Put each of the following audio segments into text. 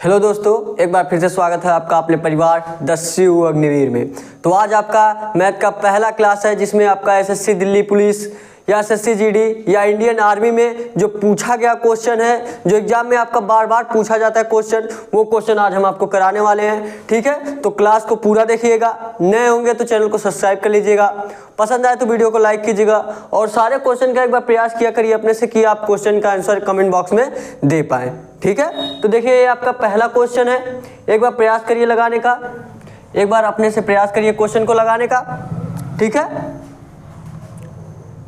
Hello दोस्तों, एक बार फिर से स्वागत है आपका अपने परिवार द शिव अग्निवीर में। तो आज आपका मैथ का पहला क्लास है जिसमें आपका एसएससी दिल्ली पुलिस या एसएससी जीडी या इंडियन आर्मी में जो पूछा गया क्वेश्चन है, जो एग्जाम में आपका बार बार पूछा जाता है क्वेश्चन, वो क्वेश्चन आज हम आपको कराने वाले हैं। ठीक है, तो क्लास को पूरा देखिएगा। नए होंगे तो चैनल को सब्सक्राइब कर लीजिएगा, पसंद आए तो वीडियो को लाइक कीजिएगा और सारे क्वेश्चन का एक बार प्रयास किया करिए अपने से कि आप क्वेश्चन का आंसर कमेंट बॉक्स में दे पाएँ। ठीक है, तो देखिए ये आपका पहला क्वेश्चन है, एक बार प्रयास करिए लगाने का, एक बार अपने से प्रयास करिए क्वेश्चन को लगाने का। ठीक है,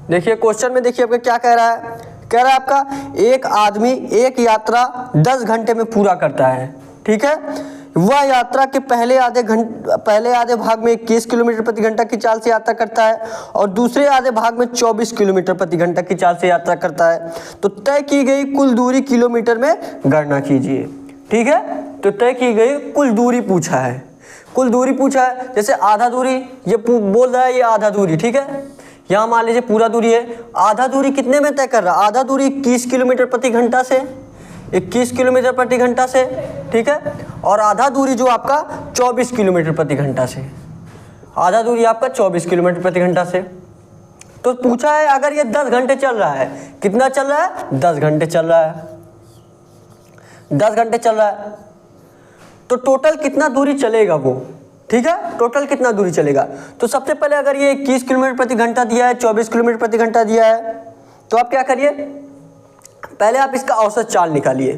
देखिए क्वेश्चन में देखिए आपका क्या कह रहा है। कह रहा है आपका एक आदमी एक यात्रा 10 घंटे में पूरा करता है। ठीक है, वह यात्रा के पहले आधे भाग में 21 किलोमीटर प्रति घंटा की चाल से यात्रा करता है और दूसरे आधे भाग में 24 किलोमीटर प्रति घंटा की चाल से यात्रा करता है। तो तय की गई कुल दूरी किलोमीटर में गणना कीजिए। ठीक है, तो तय की गई कुल दूरी पूछा है, कुल दूरी पूछा है। जैसे आधा दूरी ये बोल रहा है, ये आधा दूरी। ठीक है, यहाँ मान लीजिए पूरा दूरी है, आधा दूरी कितने में तय कर रहा है? आधा दूरी 21 किलोमीटर प्रति घंटा से, 21 किलोमीटर प्रति घंटा से। ठीक है, और आधा दूरी जो आपका 24 किलोमीटर प्रति घंटा से, आधा दूरी आपका 24 किलोमीटर प्रति घंटा से। तो पूछा है अगर ये 10 घंटे चल रहा है, कितना चल रहा है? 10 घंटे चल रहा है, 10 घंटे चल रहा है। तो टोटल कितना दूरी चलेगा वो? ठीक है, टोटल कितना दूरी चलेगा? तो सबसे पहले अगर ये 21 किलोमीटर प्रति घंटा दिया है, 24 किलोमीटर प्रति घंटा दिया है, तो आप क्या करिए, पहले आप इसका औसत चाल निकालिए।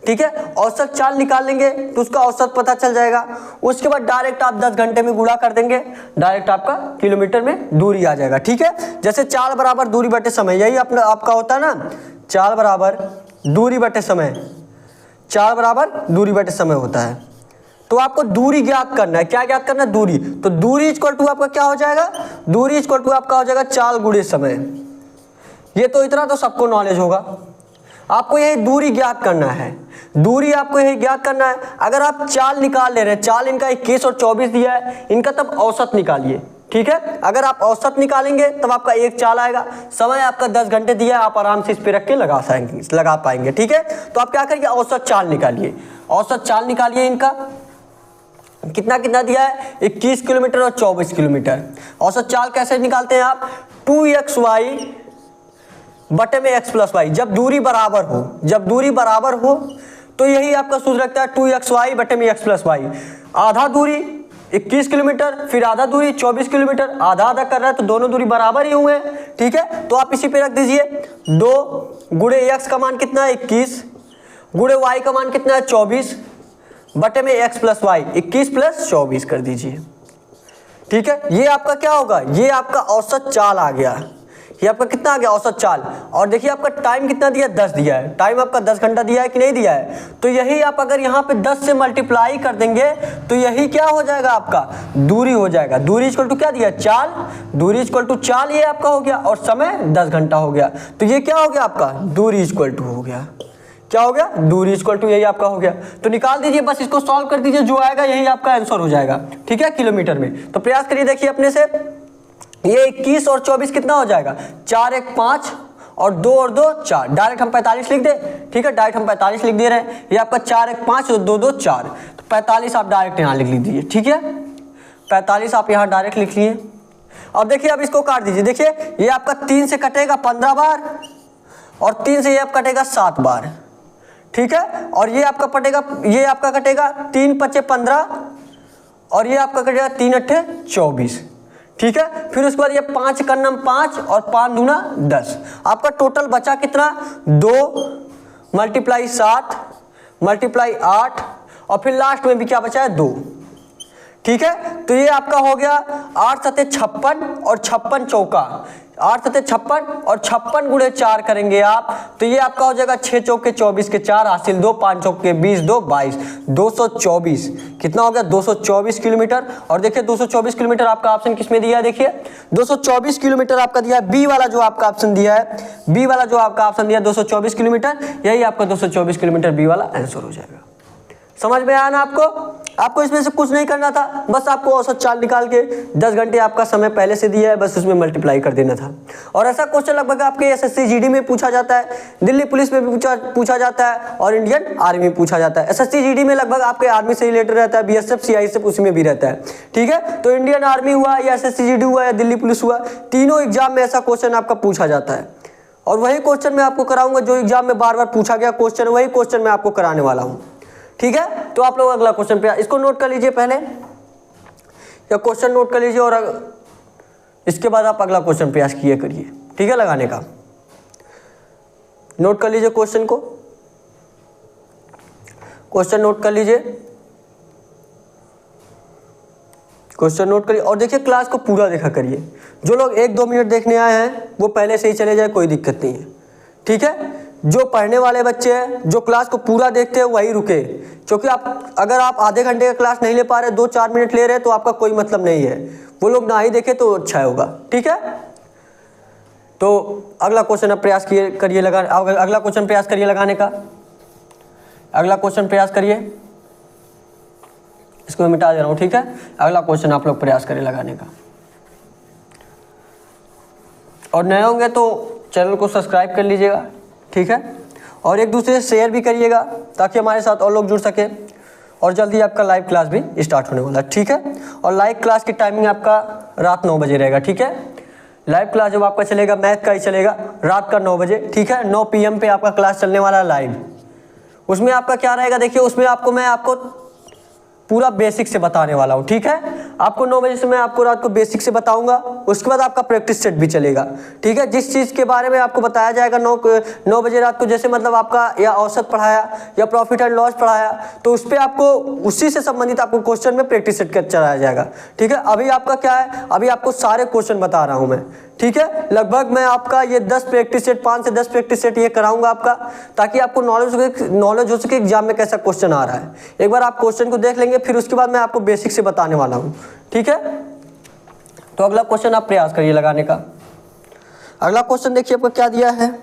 ठीक है, औसत चाल निकाल लेंगे तो उसका औसत पता चल जाएगा। उसके बाद डायरेक्ट आप 10 घंटे में गुणा कर देंगे, डायरेक्ट आपका किलोमीटर में दूरी आ जाएगा। ठीक है, जैसे चाल बराबर दूरी बटे समय, यही अपना आपका होता है ना, चाल बराबर दूरी बटे समय, चाल बराबर दूरी बटे समय होता है। तो आपको दूरी ज्ञात करना है। क्या ज्ञात करना है? दूरी। तो दूरी इक्वल टू आपका क्या हो जाएगा? दूरी इक्वल टू आपका हो जाएगा चाल गुणे समय। ये तो इतना तो सबको नॉलेज होगा। आपको यही दूरी ज्ञात करना है, दूरी आपको यही ज्ञात करना है। अगर आप चाल निकाल ले रहे हैं, चाल इनका 21 और 24 दिया है, इनका तब औसत निकालिए। ठीक है, अगर आप औसत निकालेंगे तब आपका एक चाल आएगा। समय आपका 10 घंटे दिया है, आप आराम से इस पे रख के लगा पाएंगे। ठीक है, तो आप क्या करिए, औसत चाल निकालिए, औसत चाल निकालिए। इनका कितना कितना दिया है? 21 किलोमीटर और 24 किलोमीटर। औसत चाल कैसे निकालते हैं आप? 2xy बटे में x प्लस वाई। जब दूरी बराबर हो, जब दूरी बराबर हो तो यही आपका सूत्र रखता है 2xy बटे में x प्लस वाई। आधा दूरी 21 किलोमीटर, फिर आधा दूरी 24 किलोमीटर, आधा आधा कर रहा है तो दोनों दूरी बराबर ही हुए। ठीक है, तो आप इसी पे रख दीजिए 2 गुणे x का मान कितना है? 21 गुणे y का मान कितना है? 24 बटे में x प्लस वाई, 21 प्लस 24 कर दीजिए। ठीक है, ये आपका क्या होगा? ये आपका औसत चाल आ गया। ये आपका कितना आ गया? औसत चाल। और देखिए आपका टाइम कितना दिया? 10 दिया है। टाइम आपका 10 घंटा दिया है कि नहीं दिया है? तो यही आप अगर यहाँ पे 10 से मल्टीप्लाई कर देंगे तो यही क्या हो जाएगा? आपका दूरी हो जाएगा। दूरी इक्वल टू क्या दिया? चाल। दूरी इक्वल टू चाल, ये आपका हो गया, और समय 10 घंटा हो गया। तो ये क्या हो गया? आपका दूरी इक्वल टू हो गया। क्या हो गया? दूरी इक्वल टू यही आपका हो गया। तो निकाल दीजिए, बस इसको सॉल्व कर दीजिए, जो आएगा यही आपका आंसर हो जाएगा। ठीक है, किलोमीटर में। तो प्रयास करिए, देखिए अपने से, ये 21 और 24 कितना हो जाएगा? 4 1 5 और 2 और 2 4। डायरेक्ट हम 45 लिख दे। ठीक है, डायरेक्ट हम 45 लिख दे रहे हैं। ये आपका 4 1 5 और 2 2 4, तो 45 आप डायरेक्ट यहाँ लिख लीजिए। ठीक है, 45 आप यहाँ डायरेक्ट लिख लिए। अब देखिए, अब इसको काट दीजिए। देखिए ये आपका 3 से कटेगा 15 बार और 3 से ये आप कटेगा 7 बार। ठीक है, और ये आपका कटेगा, ये आपका कटेगा 3 5 15 और ये आपका कटेगा 3 8 24। ठीक है, फिर उसके बाद ये 5 का नम 5 और 5 दूना 10। आपका टोटल बचा कितना? 2 मल्टीप्लाई 7 मल्टीप्लाई 8 और फिर लास्ट में भी क्या बचा है? 2। ठीक है, तो ये आपका हो गया 8 सते 56 और 56 चौका, 8 सते 56 और 56 गुणे 4 करेंगे आप, तो ये आपका हो जाएगा 6 चौके 24 के 4 हासिल 2, 5 चौके 20 2 22, 224। कितना हो गया? 224 किलोमीटर। और देखिए 224 किलोमीटर आपका ऑप्शन किस में दिया है? देखिए 224 किलोमीटर आपका दिया है बी वाला, जो आपका ऑप्शन दिया है, बी वाला जो आपका ऑप्शन दिया है 224 किलोमीटर, यही आपका 224 किलोमीटर बी वाला आंसर हो जाएगा। समझ में आया ना आपको? आपको इसमें से कुछ नहीं करना था, बस आपको औसत चाल निकाल के 10 घंटे आपका समय पहले से दिया है, बस उसमें मल्टीप्लाई कर देना था। और ऐसा क्वेश्चन लगभग आपके एसएससी जीडी में पूछा जाता है, दिल्ली पुलिस में भी पूछा जाता है और इंडियन आर्मी में पूछा जाता है। एसएससी जीडी में लगभग आपके आर्मी से रिलेटेड रहता है, बीएसएफ सीआईएसएफ उसमें भी रहता है, ठीक है। तो इंडियन आर्मी हुआ या एसएससी जीडी हुआ या दिल्ली पुलिस हुआ, तीनों एग्जाम में ऐसा क्वेश्चन आपका पूछा जाता है। और वही क्वेश्चन मैं आपको कराऊंगा जो एग्जाम में बार बार पूछा गया क्वेश्चन, वही क्वेश्चन मैं आपको कराने वाला हूँ, ठीक है। तो आप लोग अगला क्वेश्चन पे इसको नोट कर लीजिए पहले, या क्वेश्चन नोट कर लीजिए और इसके बाद आप अगला क्वेश्चन प्रयास किए करिए, ठीक है, लगाने का। नोट कर लीजिए क्वेश्चन को, क्वेश्चन नोट कर लीजिए, क्वेश्चन नोट करिए और देखिए क्लास को पूरा देखा करिए। जो लोग 1-2 मिनट देखने आए हैं वो पहले से ही चले जाए, कोई दिक्कत नहीं है, ठीक है। जो पढ़ने वाले बच्चे हैं जो क्लास को पूरा देखते हैं वही रुके, क्योंकि अगर आप आधे घंटे का क्लास नहीं ले पा रहे, 2-4 मिनट ले रहे हैं तो आपका कोई मतलब नहीं है, वो लोग ना ही देखे तो अच्छा होगा, ठीक है। तो अगला क्वेश्चन आप प्रयास करिए लगाने, अगला क्वेश्चन प्रयास करिए लगाने का, अगला क्वेश्चन प्रयास करिए, इसको मैं मिटा दे रहा हूँ, ठीक है। अगला क्वेश्चन आप लोग प्रयास करिए लगाने का, और नए होंगे तो चैनल को सब्सक्राइब कर लीजिएगा, ठीक है। और एक दूसरे से शेयर भी करिएगा ताकि हमारे साथ और लोग जुड़ सके। और जल्दी आपका लाइव क्लास भी स्टार्ट होने वाला है, ठीक है। और लाइव क्लास की टाइमिंग आपका रात 9 बजे रहेगा, ठीक है। लाइव क्लास जब आपका चलेगा, मैथ का ही चलेगा, रात का 9 बजे, ठीक है। 9 PM पे आपका क्लास चलने वाला है लाइव। उसमें आपका क्या रहेगा देखिए, उसमें मैं आपको पूरा बेसिक से बताने वाला हूँ, ठीक है। आपको 9 बजे से मैं आपको रात को बेसिक से बताऊंगा, उसके बाद आपका प्रैक्टिस सेट भी चलेगा, ठीक है। जिस चीज़ के बारे में आपको बताया जाएगा 9 बजे रात को, जैसे मतलब आपका या औसत पढ़ाया या प्रॉफिट एंड लॉस पढ़ाया, तो उस पर आपको उसी से संबंधित आपको क्वेश्चन में प्रैक्टिस सेट कर चलाया जाएगा, ठीक है। अभी आपका क्या है, अभी आपको सारे क्वेश्चन बता रहा हूँ मैं, ठीक है। लगभग मैं आपका ये 10 प्रैक्टिस सेट, 5 से 10 प्रैक्टिस सेट ये कराऊंगा आपका, ताकि आपको नॉलेज हो सके एग्जाम में कैसा क्वेश्चन आ रहा है। एक बार आप क्वेश्चन को देख लेंगे, फिर उसके बाद मैं आपको बेसिक से बताने वाला हूँ, ठीक है। तो अगला क्वेश्चन आप प्रयास करिए लगाने का। अगला क्वेश्चन देखिए आपका क्या दिया है।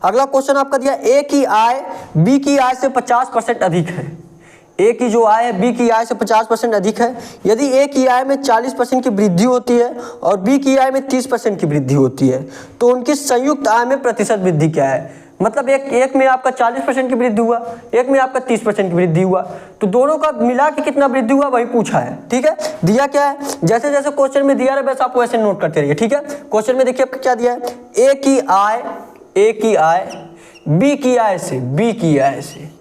अगला क्वेश्चन आपका दिया, ए की आय बी की आय से 50% अधिक है। ए की जो आय है बी की आय से 50% अधिक है। यदि ए की आय में 40% की वृद्धि होती है और बी की आय में 30% की वृद्धि होती है, तो उनकी संयुक्त आय में प्रतिशत वृद्धि क्या है। मतलब एक में आपका 40% की वृद्धि हुआ, एक में आपका 30% की वृद्धि हुआ, तो दोनों का मिला के कितना वृद्धि हुआ वही पूछा है, ठीक है। दिया क्या है, जैसे जैसे क्वेश्चन में दिया है वैसे आप वैसे नोट करते रहिए, ठीक है। क्वेश्चन में देखिए आपका क्या दिया है, ए की आय बी की आय से,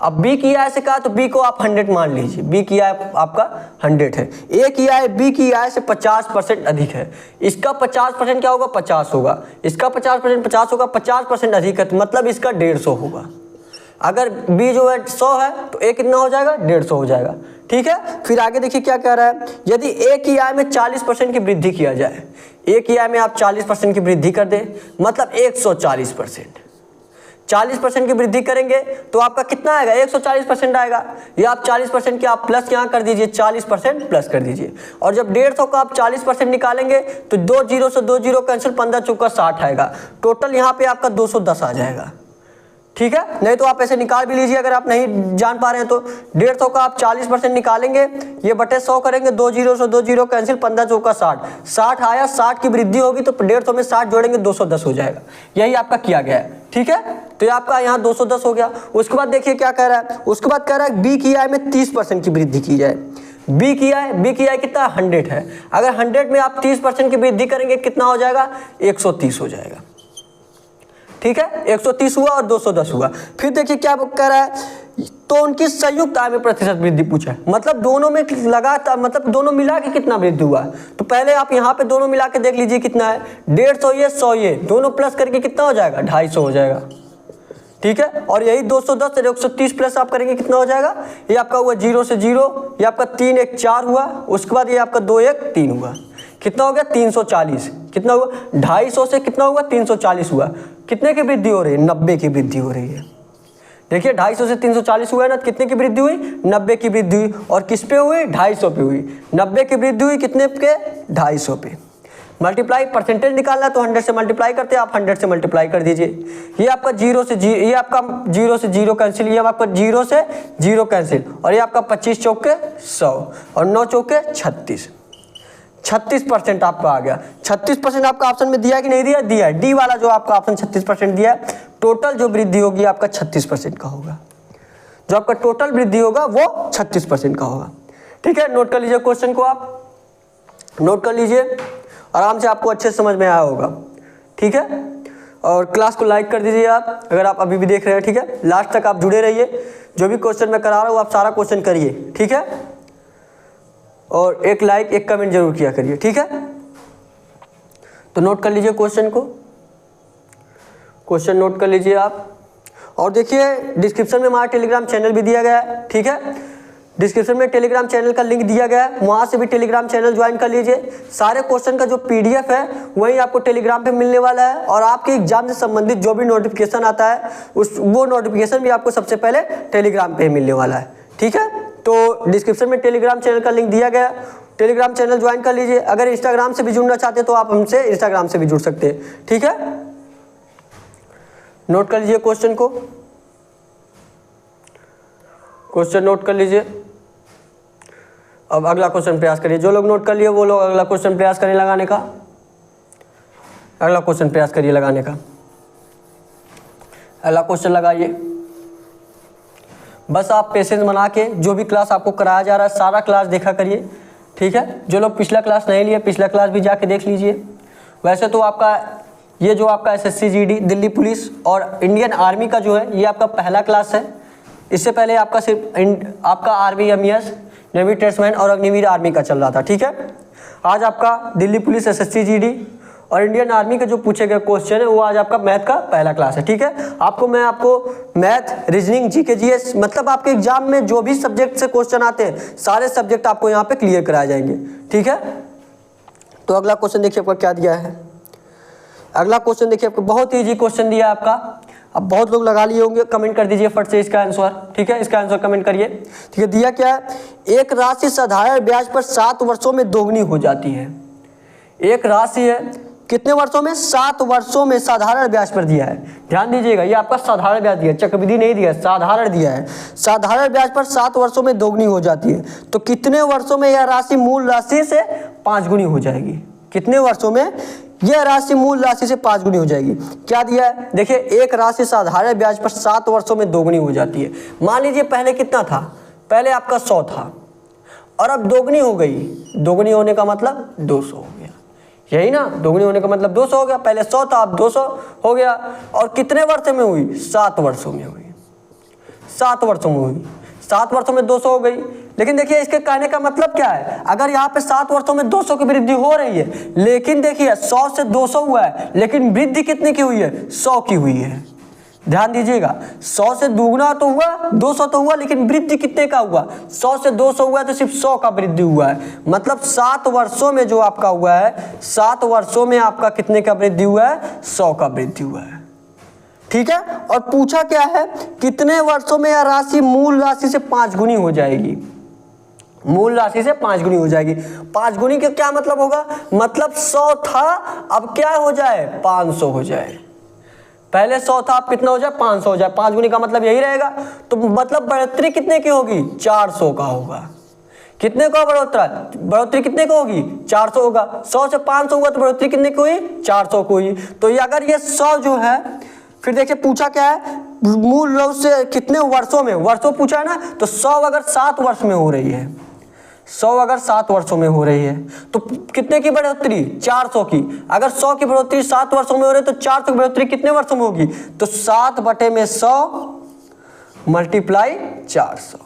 अब बी की आय से कहा तो बी को आप 100 मान लीजिए, बी की आय आपका 100 है। ए की आय बी की आय से 50% अधिक है। इसका 50% क्या होगा, 50 होगा। इसका 50% 50 होगा, 50% अधिक है तो मतलब इसका 150 होगा। अगर बी जो है 100 है तो ए कितना हो जाएगा, 150 हो जाएगा, ठीक है। फिर आगे देखिए क्या कह रहा है, यदि ए की आय में 40% की वृद्धि किया जाए, ए की आय में आप 40% की वृद्धि कर दें, मतलब 140%। 40% की वृद्धि करेंगे तो आपका कितना आएगा, 140% आएगा। या आप 40% के आप प्लस यहाँ कर दीजिए, 40% प्लस कर दीजिए। और जब 150 का आप 40% निकालेंगे तो 2 जीरो से 2 जीरो कैंसिल, 15 चौका 60 आएगा। टोटल यहाँ पे आपका 210 आ जाएगा, ठीक है। नहीं तो आप ऐसे निकाल भी लीजिए, अगर आप नहीं जान पा रहे हैं तो 150 का आप 40% निकालेंगे, ये बटे 100 करेंगे, 2 जीरो से 2 जीरो कैंसिल, 15 चौका 60 आया। 60 की वृद्धि होगी तो 150 में 60 जोड़ेंगे 210 हो जाएगा। यही आपका किया गया है, ठीक है। तो ये आपका यहाँ 210 हो गया। उसके बाद देखिए क्या कह रहा है, उसके बाद कह रहा है बी की आय में 30% की वृद्धि की जाए। बी की आय कितना, 100 है। अगर 100 में आप 30% की वृद्धि करेंगे कितना हो जाएगा, 130 हो जाएगा, ठीक है। 130 हुआ और 210 हुआ। फिर देखिए क्या कह रहा है, तो उनकी संयुक्त आय में प्रतिशत वृद्धि पूछा है, मतलब दोनों में लगातार, मतलब दोनों मिला के कितना वृद्धि हुआ। तो पहले आप यहाँ पे दोनों मिला के देख लीजिए कितना है, 150 ये 100 ये, दोनों प्लस करके कितना हो जाएगा, 250 हो जाएगा, ठीक है। और यही 210 से 130 प्लस आप करेंगे कितना हो जाएगा, ये आपका हुआ 0 से 0, ये आपका 3 1 4 हुआ। उसके बाद ये आपका 2 1 3 हुआ, कितना हो गया, 340। कितना हुआ, 250 से कितना हुआ, 340 हुआ। कितने की वृद्धि हो रही है, 90 की वृद्धि हो रही है। देखिए 250 से 340 हुआ है ना, कितने की वृद्धि हुई, 90 की वृद्धि हुई। और किस पे हुई, 250 पे हुई। 90 की वृद्धि हुई कितने पे, 250 पे। मल्टीप्लाई परसेंटेज निकालना है तो 100 से मल्टीप्लाई करते हैं, आप 100 से मल्टीप्लाई कर दीजिए। ये आपका 0 से 0 कैंसिल, ये आपका 0 से 0 कैंसिल, और ये आपका 25 चौके 100 और 9 चौके 36, 36% आपका आ गया। 36% आपका ऑप्शन में दिया कि नहीं दिया? दिया है। डी वाला जो आपका ऑप्शन 36% दिया है, टोटल जो वृद्धि होगी आपका 36% का होगा। जो आपका टोटल वृद्धि होगा वो 36% का होगा। ठीक है, नोट कर लीजिए क्वेश्चन को, आप नोट कर लीजिए, आराम से आपको अच्छे से समझ में आया होगा। ठीक है, और क्लास को लाइक कर दीजिए आप, अगर आप अभी भी देख रहे हैं। ठीक है, लास्ट तक आप जुड़े रहिए, जो भी क्वेश्चन मैं करा रहा हूँ आप सारा क्वेश्चन करिए। ठीक है, और एक लाइक एक कमेंट जरूर किया करिए। ठीक है, तो नोट कर लीजिए क्वेश्चन को, क्वेश्चन नोट कर लीजिए आप। और देखिए डिस्क्रिप्शन में हमारा टेलीग्राम चैनल भी दिया गया है। ठीक है, डिस्क्रिप्शन में टेलीग्राम चैनल का लिंक दिया गया है, वहाँ से भी टेलीग्राम चैनल ज्वाइन कर लीजिए। सारे क्वेश्चन का जो PDF है वही आपको टेलीग्राम पे मिलने वाला है, और आपके एग्जाम से संबंधित जो भी नोटिफिकेशन आता है वो नोटिफिकेशन भी आपको सबसे पहले टेलीग्राम पे ही मिलने वाला है। ठीक है, तो डिस्क्रिप्शन में टेलीग्राम चैनल का लिंक दिया गया है, टेलीग्राम चैनल ज्वाइन कर लीजिए। अगर इंस्टाग्राम से भी जुड़ना चाहते हैं तो आप हमसे इंस्टाग्राम से भी जुड़ सकते हैं। ठीक है, नोट कर लीजिए क्वेश्चन को, क्वेश्चन नोट कर लीजिए। अब अगला क्वेश्चन प्रयास करिए, जो लोग नोट कर लिए वो लोग अगला क्वेश्चन प्रयास करें लगाने का, अगला क्वेश्चन प्रयास करिए लगाने का, अगला क्वेश्चन लगाइए। बस आप पेशेंस बना के जो भी क्लास आपको कराया जा रहा है सारा क्लास देखा करिए। ठीक है, जो लोग पिछला क्लास नहीं लिए पिछला क्लास भी जाके देख लीजिए। वैसे तो आपका ये जो आपका SSC GD दिल्ली पुलिस और इंडियन आर्मी का जो है ये आपका पहला क्लास है। इससे पहले आपका सिर्फ आपका आर्मी MES नेवी ट्रेड्समैन और अग्निवीर आर्मी का चल रहा था। ठीक है, आज आपका दिल्ली पुलिस SSC GD और इंडियन आर्मी के जो पूछे गए क्वेश्चन है वो आज आपका मैथ का पहला क्लास है। ठीक है, मैं आपको मैथ, रीजनिंग, GK GS मतलब आपके एग्जाम में जो भी सब्जेक्ट से क्वेश्चन आते हैं सारे सब्जेक्ट आपको यहाँ पे क्लियर कराए जाएंगे। ठीक है, तो अगला क्वेश्चन देखिए आपका क्या दिया है। अगला क्वेश्चन देखिए आपको बहुत ईजी क्वेश्चन दिया है आपका, अब बहुत लोग लगा लिए होंगे, कमेंट कर दीजिए फट से इसका आंसर। ठीक है, इसका आंसर कमेंट करिए। ठीक है, दिया क्या है, एक राशि साधारण ब्याज पर 7 वर्षों में दोगुनी हो जाती है। एक राशि है कितने वर्षों में? 7 वर्षों में साधारण ब्याज पर दिया है। ध्यान दीजिएगा, ये आपका साधारण ब्याज दिया है, चक्रवृद्धि नहीं दिया है, साधारण दिया है। साधारण ब्याज पर 7 वर्षों में दोगुनी हो जाती है, तो कितने वर्षों में यह राशि मूल राशि से 5 गुनी हो जाएगी? कितने वर्षों में यह राशि मूल राशि से 5 गुनी हो जाएगी? क्या दिया है, देखिए एक राशि साधारण ब्याज पर 7 वर्षों में दोगुनी हो जाती है। मान लीजिए पहले कितना था, पहले आपका 100 था और अब दोगुनी हो गई। दोगुनी होने का मतलब 200 हो गया, यही ना, दोगुनी होने का मतलब 200 हो गया। पहले 100 था अब 200 हो गया, और कितने वर्षों में हुई? 7 वर्षों में हुई, 7 वर्षों में हुई। 7 वर्षों में 200 हो गई। लेकिन देखिए इसके कहने का मतलब क्या है, अगर यहाँ पे 7 वर्षों में 200 की वृद्धि हो रही है, लेकिन देखिए 100 से 200 हुआ है, लेकिन वृद्धि कितने की हुई है? 100 की हुई है। ध्यान दीजिएगा, 100 से दुगुना तो हुआ, 200 तो हुआ, लेकिन वृद्धि कितने का हुआ? 100 से 200 हुआ तो सिर्फ 100 का वृद्धि हुआ है। मतलब 7 वर्षों में जो आपका हुआ है, 7 वर्षों में आपका कितने का वृद्धि हुआ है? 100 का वृद्धि हुआ है। ठीक है, और पूछा क्या है, कितने वर्षों में यह राशि मूल राशि से 5 गुनी हो जाएगी? मूल राशि से 5 गुनी हो जाएगी। 5 गुनी का क्या मतलब होगा? मतलब 100 था अब क्या हो जाए? 500 हो जाए। पहले 100 था अब कितना हो जाए? 500 हो जाए। 5 गुनी का मतलब यही रहेगा। तो मतलब बढ़ोतरी कितने की होगी? 400 का होगा। कितने का बढ़ोतरी कितने को होगी? 400 होगा। 100 से 500 हुआ तो बढ़ोतरी कितने की हुई? 400 को हुई। तो ये अगर ये 100 जो है, फिर देखिए पूछा क्या है, मूल रूप से कितने वर्षों में, वर्षों पूछा है ना, तो 100 अगर 7 वर्ष में हो रही है, 100 अगर 7 वर्षों में हो रही है तो कितने की बढ़ोतरी? 400 की। अगर 100 की बढ़ोतरी 7 वर्षों में हो रही है तो 400 की बढ़ोतरी कितने वर्षों में होगी? तो 7/100 मल्टीप्लाई 400,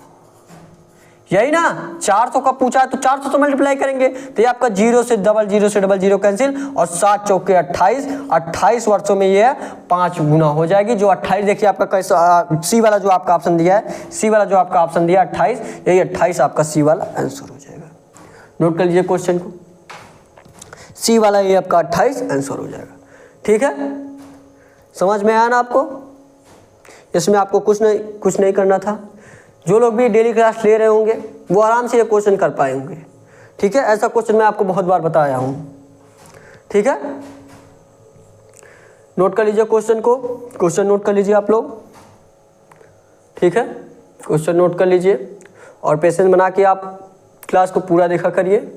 यही ना। 400 का पूछा है तो 400 से मल्टीप्लाई करेंगे तो ये आपका 0 से 00 कैंसिल, और 7 चौके 28, 28 वर्षों में ये 5 गुना हो जाएगी। जो 28 देखिए आपका कैसा, सी वाला जो आपका ऑप्शन दिया है, सी वाला जो आपका ऑप्शन दिया 28, यही 28 आपका सी वाला आंसर हो जाएगा। नोट कर लीजिए क्वेश्चन को, सी वाला ये आपका 28 आंसर हो जाएगा। ठीक है, समझ में आया ना आपको? इसमें आपको कुछ नहीं करना था। जो लोग भी डेली क्लास ले रहे होंगे वो आराम से ये क्वेश्चन कर पाए होंगे। ठीक है, ऐसा क्वेश्चन मैं आपको बहुत बार बताया हूँ। ठीक है, नोट कर लीजिए क्वेश्चन को, क्वेश्चन नोट कर लीजिए आप लोग, ठीक है, क्वेश्चन नोट कर लीजिए और पेशेंस बना के आप क्लास को पूरा देखा करिए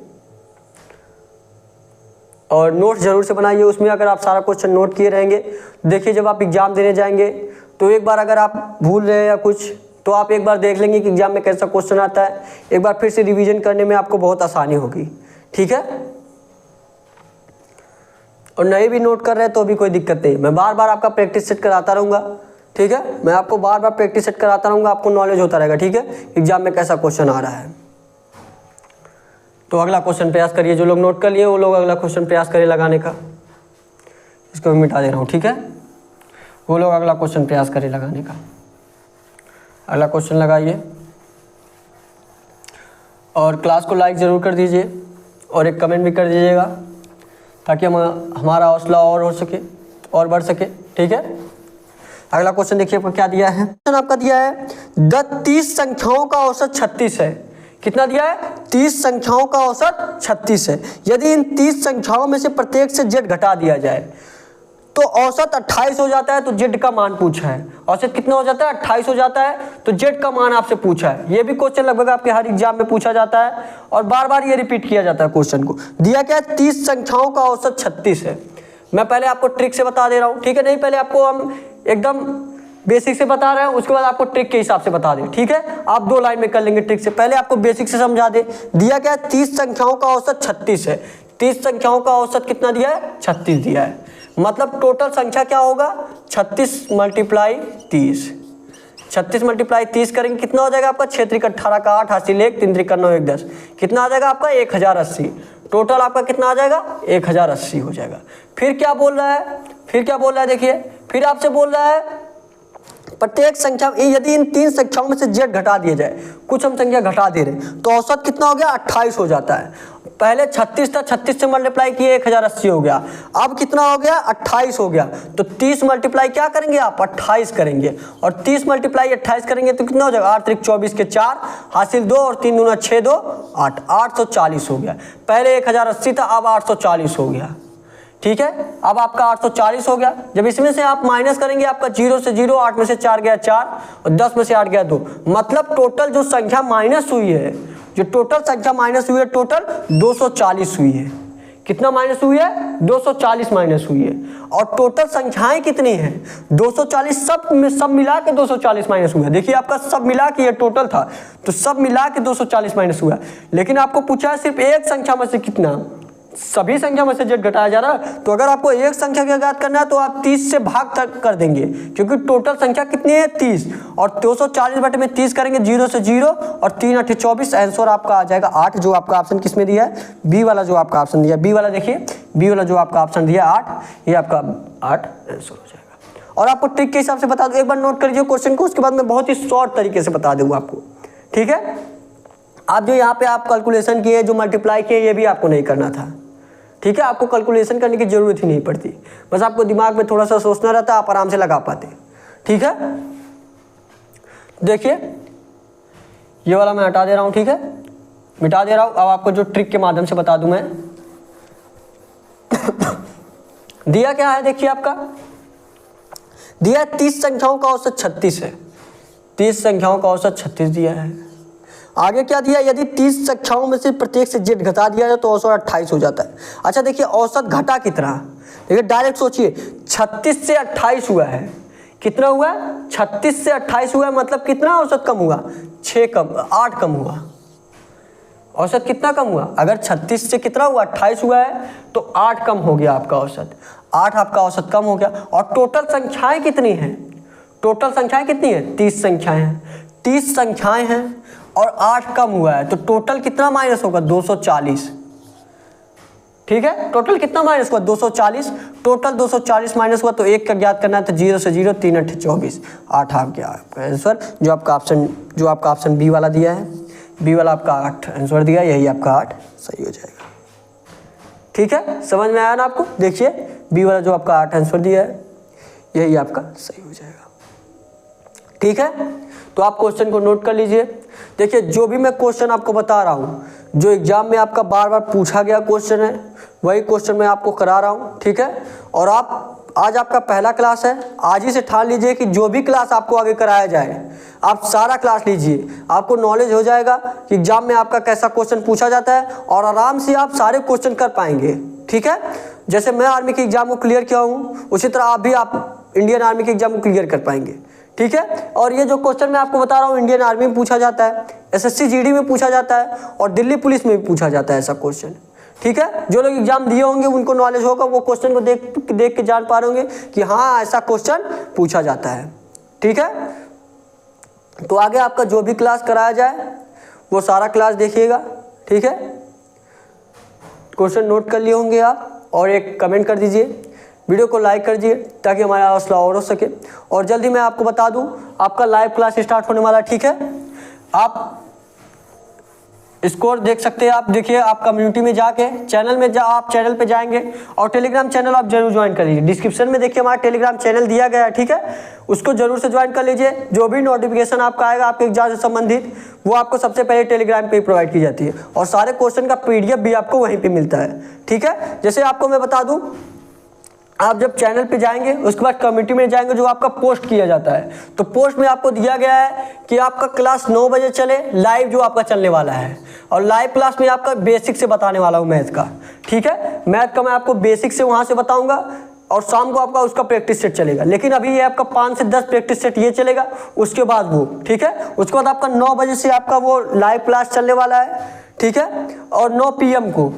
और नोट जरूर से बनाइए। उसमें अगर आप सारा क्वेश्चन नोट किए रहेंगे, देखिए जब आप एग्जाम देने जाएंगे तो एक बार अगर आप भूल रहे हैं या कुछ तो आप एक बार देख लेंगे कि एग्जाम में कैसा क्वेश्चन आता है, एक बार फिर से रिवीजन करने में आपको बहुत आसानी होगी, ठीक है। और नए भी नोट कर रहे हैं तो भी कोई दिक्कत नहीं, मैं बार बार आपका प्रैक्टिस सेट कराता रहूँगा, ठीक है, मैं आपको बार बार प्रैक्टिस सेट कराता रहूँगा, आपको नॉलेज होता रहेगा, ठीक है, एग्जाम में कैसा क्वेश्चन आ रहा है। तो अगला क्वेश्चन प्रयास करिए, जो लोग नोट कर लिए वो लोग अगला क्वेश्चन प्रयास करिए लगाने का, इसको मैं मिटा दे रहा हूँ, ठीक है, वो लोग अगला क्वेश्चन प्रयास करिए लगाने का, अगला क्वेश्चन लगाइए और क्लास को लाइक ज़रूर कर दीजिए और एक कमेंट भी कर दीजिएगा ताकि हमारा हौसला और हो सके और बढ़ सके, ठीक है। अगला क्वेश्चन देखिए आपको क्या दिया है, क्वेश्चन आपका दिया है 30 संख्याओं का औसत 36 है। कितना दिया है? 30 संख्याओं का औसत 36 है। यदि इन 30 संख्याओं में से प्रत्येक से z घटा दिया जाए तो औसत 28 हो जाता है, तो z का मान पूछा है। औसत कितना हो जाता है? 28 हो जाता है, तो z का मान आपसे पूछा है। ये भी क्वेश्चन लगभग आपके हर एग्जाम में पूछा जाता है और बार बार ये रिपीट किया जाता है क्वेश्चन को। दिया क्या है? 30 संख्याओं का औसत 36 है। मैं पहले आपको ट्रिक से बता दे रहा हूँ, ठीक है, नहीं पहले आपको हम एकदम बेसिक से बता रहे हैं, उसके बाद आपको ट्रिक के हिसाब से बता दें, ठीक है। आप 2 लाइन में कर लेंगे ट्रिक से, पहले आपको बेसिक से समझा दे। दिया क्या है? 30 संख्याओं का औसत 36 है। 30 संख्याओं का औसत कितना दिया है? 36 दिया है। मतलब टोटल संख्या क्या होगा? 36 × 30। 36 × 30 करेंगे, कितना हो जाएगा आपका? 6 × 18 का 8, हासिल 1, 3 × 9 1 10। कितना आ जाएगा आपका? 1080। टोटल आपका कितना आ जाएगा? 1080 हो जाएगा। फिर क्या बोल रहा है? फिर क्या बोल रहा है? देखिए, फिर आपसे बोल रहा है प्रत्येक संख्या, यदि इन 3 संख्याओं में से z घटा दिया जाए, कुछ हम संख्या घटा दे रहे हैं, तो औसत कितना हो गया? 28 हो जाता है। पहले 36 था, 36 से मल्टीप्लाई किए 1080 हो गया। अब कितना हो गया? 28 हो गया। तो 30 मल्टीप्लाई क्या करेंगे आप? 28 करेंगे, और 30 मल्टीप्लाई 28 करेंगे तो कितना हो जाएगा? 8 × 24 के 4, हासिल 2 और 3 दूना 6 2 8, 840 हो गया। पहले 1080 था, अब 840 हो गया, ठीक है। अब आपका 840 हो गया। जब इसमें से आप माइनस करेंगे, आपका 0 से 0, 8 में से 4 गया 4 और 10 में से 8 गया 2। मतलब टोटल जो संख्या माइनस हुई है, जो टोटल संख्या माइनस हुई है, टोटल 240 हुई है। कितना माइनस हुई है? 240 माइनस हुई है। और टोटल संख्याएं कितनी हैं? 240, सब मिला के 240 माइनस हुआ है। देखिए आपका सब मिला के ये टोटल था, तो सब मिला के 240 माइनस हुआ। लेकिन आपको पूछा है सिर्फ एक संख्या में से कितना, सभी संख्या में से z घटाया जा रहा है। तो अगर आपको एक संख्या का ज्ञात करना है तो आप 30 से भाग तक कर देंगे, क्योंकि टोटल संख्या कितनी है? 30, और 240/30 करेंगे, 0 से 0 और 3 8 24। आंसर आपका आ जाएगा 8, जो आपका ऑप्शन किस में दिया है? बी वाला जो आपका ऑप्शन दिया है, बी वाला देखिए, बी वाला जो आपका ऑप्शन दिया 8, ये आपका 8 आंसर हो जाएगा। और आपको ट्रिक के हिसाब से बता दूं, एक बार नोट कर लीजिए क्वेश्चन को, उसके बाद मैं बहुत ही शॉर्ट तरीके से बता दूंगा आपको, ठीक है। आप जो यहाँ पे आप कैलकुलेशन किए, जो मल्टीप्लाई किए, ये भी आपको नहीं करना था, ठीक है। आपको कैलकुलेशन करने की जरूरत ही नहीं पड़ती, बस आपको दिमाग में थोड़ा सा सोचना रहता, आप आराम से लगा पाते, ठीक है। देखिए ये वाला मैं हटा दे रहा हूँ, ठीक है, मिटा दे रहा हूँ। अब आपको जो ट्रिक के माध्यम से बता दूं मैं। दिया क्या है? देखिए आपका दिया 30 संख्याओं का औसत 36 है। 30 संख्याओं का औसत 36 दिया है। आगे क्या दिया? यदि 30 संख्याओं में से प्रत्येक से z घटा दिया जाए तो औसत 28 हो जाता है। अच्छा देखिए, औसत घटा कितना? देखिए डायरेक्ट सोचिए, 36 से 28 हुआ है, कितना हुआ? 36 से 28 हुआ है, मतलब कितना औसत कम हुआ? 8 कम हुआ। औसत कितना कम हुआ? अगर 36 से कितना हुआ? 28 हुआ है, तो 8 कम हो गया आपका औसत। 8 आपका औसत कम हो गया। और टोटल संख्याएं कितनी हैं? टोटल संख्याएं कितनी है? 30 संख्याएं हैं। 30 संख्याएं हैं और 8 कम हुआ है, तो टोटल कितना माइनस होगा? 240, ठीक है। टोटल कितना माइनस हुआ? 240। टोटल 240 माइनस हुआ, तो 1 का ज्ञात करना है, तो 0 से 0, 3 8 24, 8 आ गया आपका आंसर। जो आपका ऑप्शन बी वाला दिया है, बी वाला आपका 8 आंसर दिया, यही आपका 8 सही हो जाएगा, ठीक है। समझ में आया ना आपको? देखिए बी वाला जो आपका 8 आंसर दिया है, यही आपका सही हो जाएगा, ठीक है। तो आप क्वेश्चन को नोट कर लीजिए। देखिए जो भी मैं क्वेश्चन आपको बता रहा हूँ, जो एग्जाम में आपका बार बार पूछा गया क्वेश्चन है, वही क्वेश्चन मैं आपको करा रहा हूँ, ठीक है। और आप आज आपका पहला क्लास है, आज ही से ठान लीजिए कि जो भी क्लास आपको आगे कराया जाए आप सारा क्लास लीजिए, आपको नॉलेज हो जाएगा कि एग्जाम में आपका कैसा क्वेश्चन पूछा जाता है और आराम से आप सारे क्वेश्चन कर पाएंगे, ठीक है। जैसे मैं आर्मी के एग्जाम को क्लियर किया हूँ, उसी तरह आप इंडियन आर्मी के एग्जाम को क्लियर कर पाएंगे, ठीक है। और ये जो क्वेश्चन मैं आपको बता रहा हूँ इंडियन आर्मी में पूछा जाता है, SSC GD में पूछा जाता है और दिल्ली पुलिस में भी पूछा जाता है ऐसा क्वेश्चन, ठीक है। जो लोग एग्जाम दिए होंगे उनको नॉलेज होगा, वो क्वेश्चन को देख के जान पा रहे होंगे कि हाँ ऐसा क्वेश्चन पूछा जाता है, ठीक है। तो आगे आपका जो भी क्लास कराया जाए वो सारा क्लास देखिएगा, ठीक है। क्वेश्चन नोट कर लिए होंगे आप और एक कमेंट कर दीजिए, वीडियो को लाइक कर दीजिए ताकि हमारा हौसला और हो सके। और जल्दी मैं आपको बता दूं आपका लाइव क्लास स्टार्ट होने वाला है, ठीक है। आप स्कोर देख सकते हैं, आप देखिए आप कम्युनिटी में जाके चैनल में आप चैनल पे जाएंगे और टेलीग्राम चैनल आप जरूर ज्वाइन कर लीजिए। डिस्क्रिप्शन में देखिए हमारा टेलीग्राम चैनल दिया गया है, ठीक है, उसको जरूर से ज्वाइन कर लीजिए। जो भी नोटिफिकेशन आपका आएगा आपके एग्जाम से संबंधित वो आपको सबसे पहले टेलीग्राम पे प्रोवाइड की जाती है और सारे क्वेश्चन का PDF भी आपको वहीं पर मिलता है, ठीक है। जैसे आपको मैं बता दूँ, आप जब चैनल पे जाएंगे उसके बाद कम्युनिटी में जाएंगे, जो आपका पोस्ट किया जाता है, तो पोस्ट में आपको दिया गया है कि आपका क्लास 9 बजे चले लाइव, जो आपका चलने वाला है। और लाइव क्लास में आपका बेसिक से बताने वाला हूँ मैथ का, ठीक है। मैथ का मैं आपको बेसिक से वहाँ से बताऊँगा और शाम को आपका उसका प्रैक्टिस सेट चलेगा। लेकिन अभी ये आपका 5 से 10 प्रैक्टिस सेट ये चलेगा, उसके बाद वो, ठीक है। उसके बाद आपका 9 बजे से आपका वो लाइव क्लास चलने वाला है, ठीक है। और 9 PM को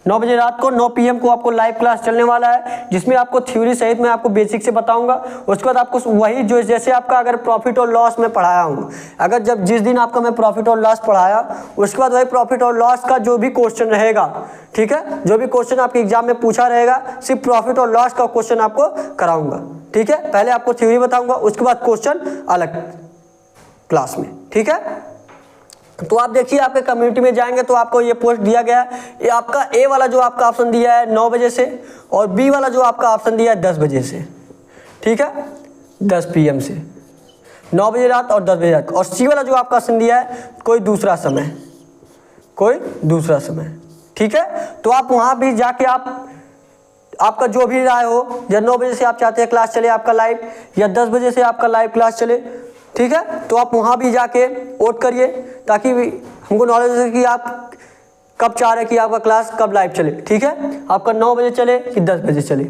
9 बजे रात को 9 PM को आपको लाइव क्लास चलने वाला है, जिसमें आपको थ्योरी सहित मैं आपको बेसिक से बताऊंगा। उसके बाद आपको वही जो जैसे आपका अगर प्रॉफिट और लॉस में पढ़ाया हूँ, अगर जब जिस दिन आपका मैं प्रॉफिट और लॉस पढ़ाया उसके बाद वही प्रॉफिट और लॉस का जो भी क्वेश्चन रहेगा, ठीक है, जो भी क्वेश्चन आपके एग्जाम में पूछा रहेगा सिर्फ प्रॉफिट और लॉस का क्वेश्चन आपको कराऊंगा, ठीक है। पहले आपको थ्योरी बताऊंगा, उसके बाद क्वेश्चन अलग क्लास में, ठीक है। तो आप देखिए आपके कम्युनिटी में जाएंगे तो आपको ये पोस्ट दिया गया है, ये आपका A वाला जो आपका ऑप्शन दिया है 9 बजे से और B वाला जो आपका ऑप्शन दिया है 10 बजे से, ठीक है, 10 PM से 9 बजे रात और 10 बजे रात। और C वाला जो आपका ऑप्शन दिया है कोई दूसरा समय, ठीक है। तो आप वहाँ भी जाके आपका जो भी राय हो, या 9 बजे से आप चाहते हैं क्लास चले आपका लाइव या 10 बजे से आपका लाइव क्लास चले, ठीक है, तो आप वहाँ भी जाके वोट करिए ताकि हमको नॉलेज हो कि आप कब चाह रहे हैं कि आपका क्लास कब लाइव चले, ठीक है। आपका 9 बजे चले कि 10 बजे चले,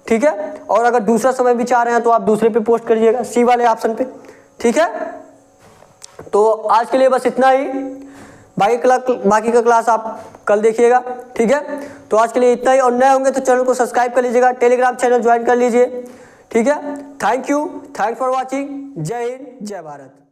ठीक है। और अगर दूसरा समय भी चाह रहे हैं तो आप दूसरे पे पोस्ट करिएगा, C वाले ऑप्शन पे, ठीक है। तो आज के लिए बस इतना ही, बाकी का क्लास आप कल देखिएगा, ठीक है। तो आज के लिए इतना ही, और नए होंगे तो चैनल को सब्सक्राइब कर लीजिएगा, टेलीग्राम चैनल ज्वाइन कर लीजिए, ठीक है। Thank you, thanks for watching. जय हिंद, जय भारत।